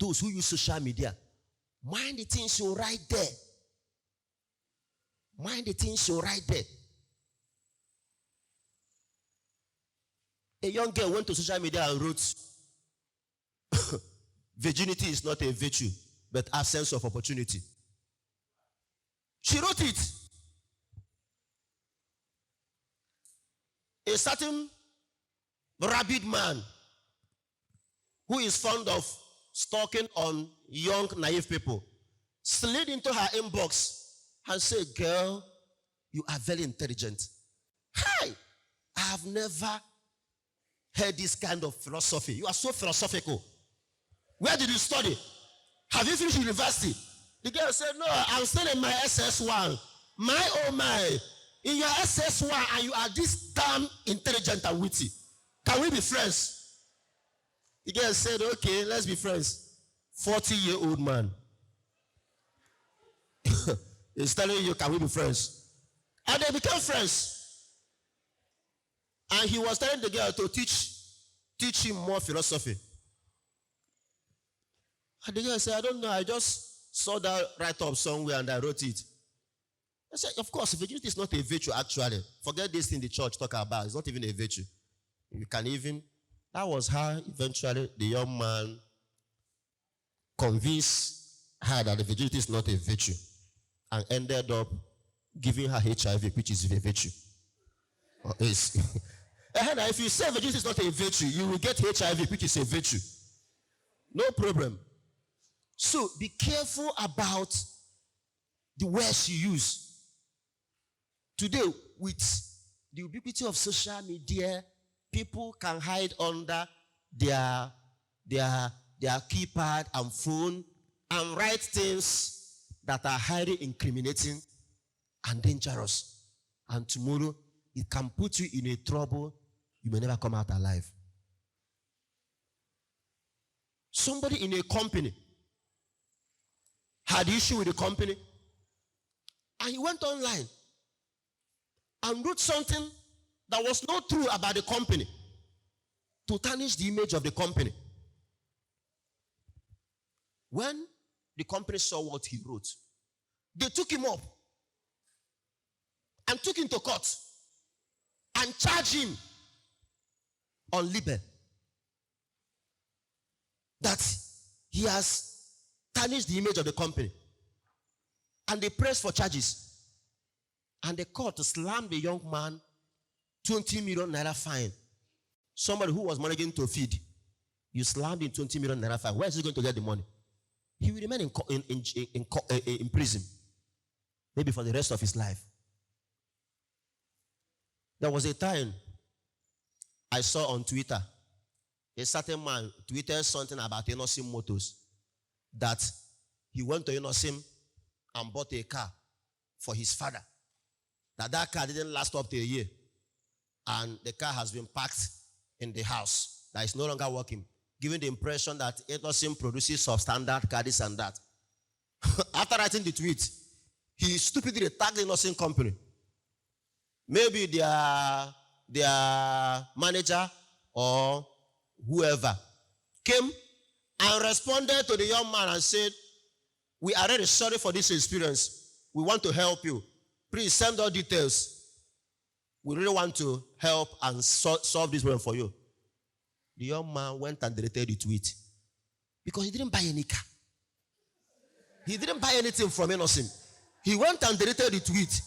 those who use social media, mind the things you write there. Mind the things you write there. A young girl went to social media and wrote, virginity is not a virtue, but absence of opportunity. She wrote it. A certain rabid man who is fond of stalking on young, naive people slid into her inbox and said, girl, you are very intelligent. Hi, I have never heard this kind of philosophy. You are so philosophical. Where did you study? Have you finished university? The girl said, no, I'm still in my SS1. My, oh my. In your SS1 and you are this damn intelligent and witty. Can we be friends? The girl said, okay, let's be friends. 40-year-old man. He's telling you, can we be friends? And they became friends. And he was telling the girl to teach him more philosophy. And the girl said, I don't know, I just saw that write-up somewhere and I wrote it. I said, of course, virginity is not a virtue actually. Forget this thing the church talk about. It's not even a virtue. You can even, that was how eventually the young man convinced her that the virginity is not a virtue and ended up giving her HIV, which is a virtue. If you say virginity is not a virtue, you will get HIV, which is a virtue. No problem. So be careful about the words you use. Today, with the ubiquity of social media, people can hide under their keypad and phone and write things that are highly incriminating and dangerous. And tomorrow, it can put you in a trouble you may never come out alive. Somebody in a company had issue with the company, and he went online and wrote something that was not true about the company to tarnish the image of the company. When the company saw what he wrote, they took him up and took him to court and charged him on libel that he has tarnished the image of the company. And they pressed for charges. And the court slammed the young man 20 million naira fine. Somebody who was managing to feed, you slammed him 20 million naira fine. Where is he going to get the money? He will remain in prison, maybe for the rest of his life. There was a time I saw on Twitter, a certain man tweeted something about Inosim Motors, that he went to Inosim and bought a car for his father. That car didn't last up to a year. And the car has been parked in the house. That is no longer working. Giving the impression that Inosim produces substandard car, this and that. After writing the tweet, he stupidly tagged the Inosim company. Maybe their manager or whoever came and responded to the young man and said, we are really sorry for this experience. We want to help you. Please send all details. We really want to help and solve this problem for you. The young man went and deleted the tweet because he didn't buy any car. He didn't buy anything from Inosim. He went and deleted the tweet.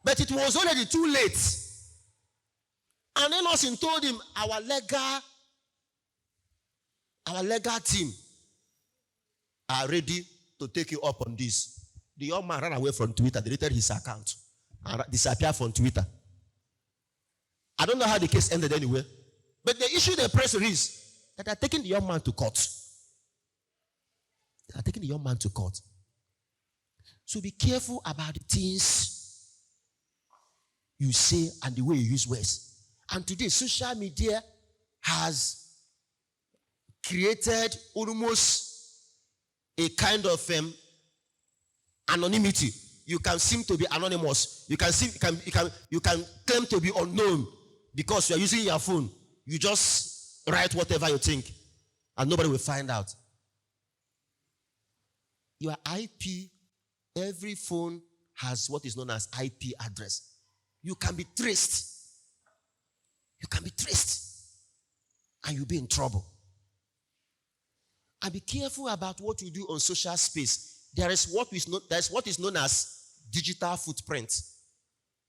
But it was already too late. And Inosim told him, our legal team are ready to take you up on this. The young man ran away from Twitter, deleted his account, and disappeared from Twitter. I don't know how the case ended anyway. But the issue the press is that they're taking the young man to court. They are taking the young man to court. So be careful about the things you say and the way you use words. And today, social media has created almost a kind of anonymity. You can seem to be anonymous. You can claim to be unknown because you are using your phone. You just write whatever you think, and nobody will find out. Your IP, every phone has what is known as IP address. You can be traced. You can be traced. And you'll be in trouble. And be careful about what you do on social space. There is what is known as digital footprint.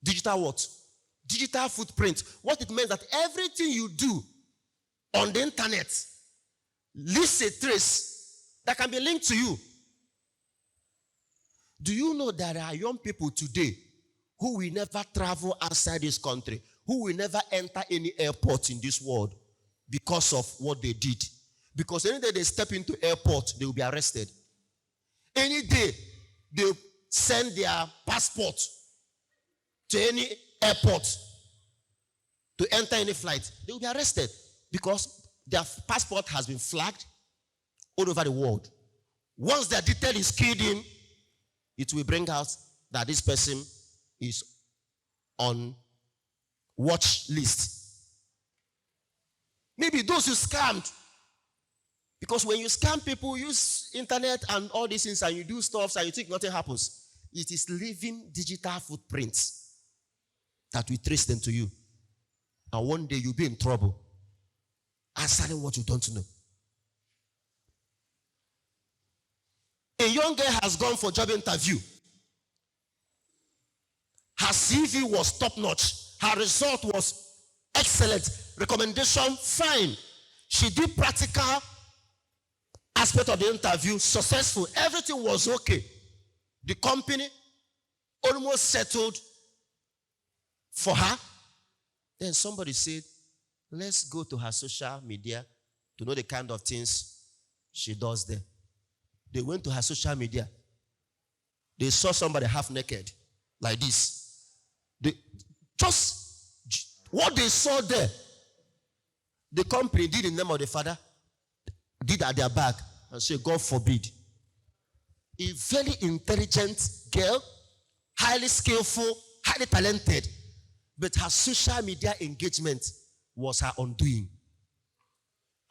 Digital what? Digital footprint. What it means that everything you do on the internet leaves a trace that can be linked to you. Do you know that there are young people today who will never travel outside this country, who will never enter any airport in this world because of what they did? Because any day they step into airport, they will be arrested. Any day they send their passport to any airport to enter any flight, they will be arrested because their passport has been flagged all over the world. Once their detail is keyed in, it will bring out that this person is on watch list. Maybe those who scammed, because when you scam people, use internet and all these things, and you do stuff and you think nothing happens, it is leaving digital footprints that will trace them to you. And one day you'll be in trouble answering what you don't know. A young girl has gone for job interview. Her CV was top-notch. Her result was excellent. Recommendation, fine. She did practical aspect of the interview, successful. Everything was okay. The company almost settled for her. Then somebody said, let's go to her social media to know the kind of things she does there. They went to her social media. They saw somebody half naked, like this. What they saw there, the company did in the name of the father, did at their back, and said, God forbid. A very intelligent girl, highly skillful, highly talented, but her social media engagement was her undoing.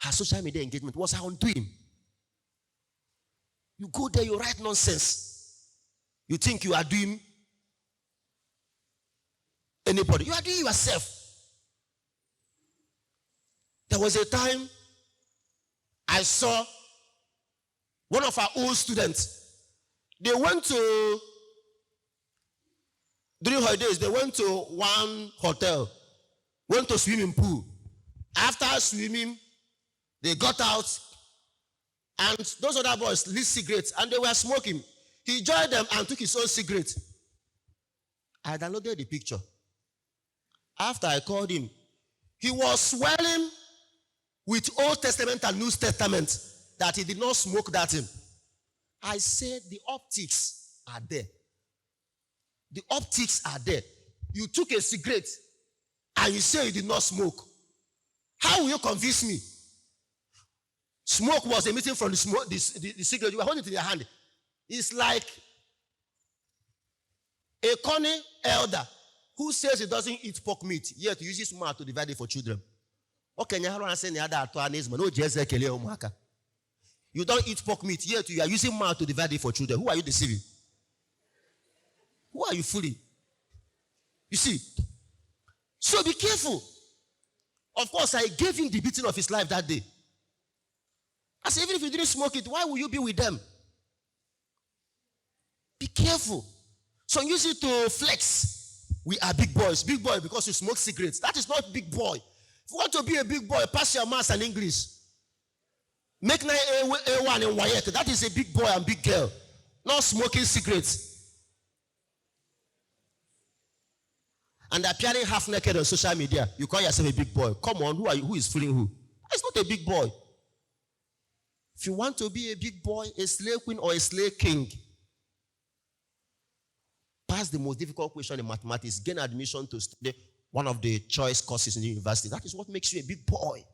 Her social media engagement was her undoing. You go there, you write nonsense. You think you are doing anybody. You are doing yourself. There was a time I saw one of our old students. They went to, during holidays, they went to one hotel, went to swimming pool. After swimming, they got out, and those other boys lit cigarettes, and they were smoking. He joined them and took his own cigarette. I downloaded the picture. After I called him, he was swelling with Old Testament and New Testament that he did not smoke that thing. I said the optics are there. The optics are there. You took a cigarette and you say you did not smoke. How will you convince me? Smoke was emitting from the cigarette. You were holding it in your hand. It's like a corny elder who says he doesn't eat pork meat, yet he uses mouth to divide it for children. You don't eat pork meat, yet you are using mouth to divide it for children. Who are you deceiving? Who are you fooling? You see? So be careful. Of course, I gave him the beating of his life that day. I said, even if you didn't smoke it, why will you be with them? Be careful. So use it to flex. We are big boys. Big boy because you smoke cigarettes. That is not big boy. If you want to be a big boy, pass your maths and English. Make 9 A1 in WAEC. That is a big boy and big girl. Not smoking cigarettes. And appearing half naked on social media. You call yourself a big boy. Come on, who are you? Who is fooling who? It's not a big boy. If you want to be a big boy, a slave queen or a slave king, pass the most difficult question in mathematics, gain admission to study one of the choice courses in the university. That is what makes you a big boy.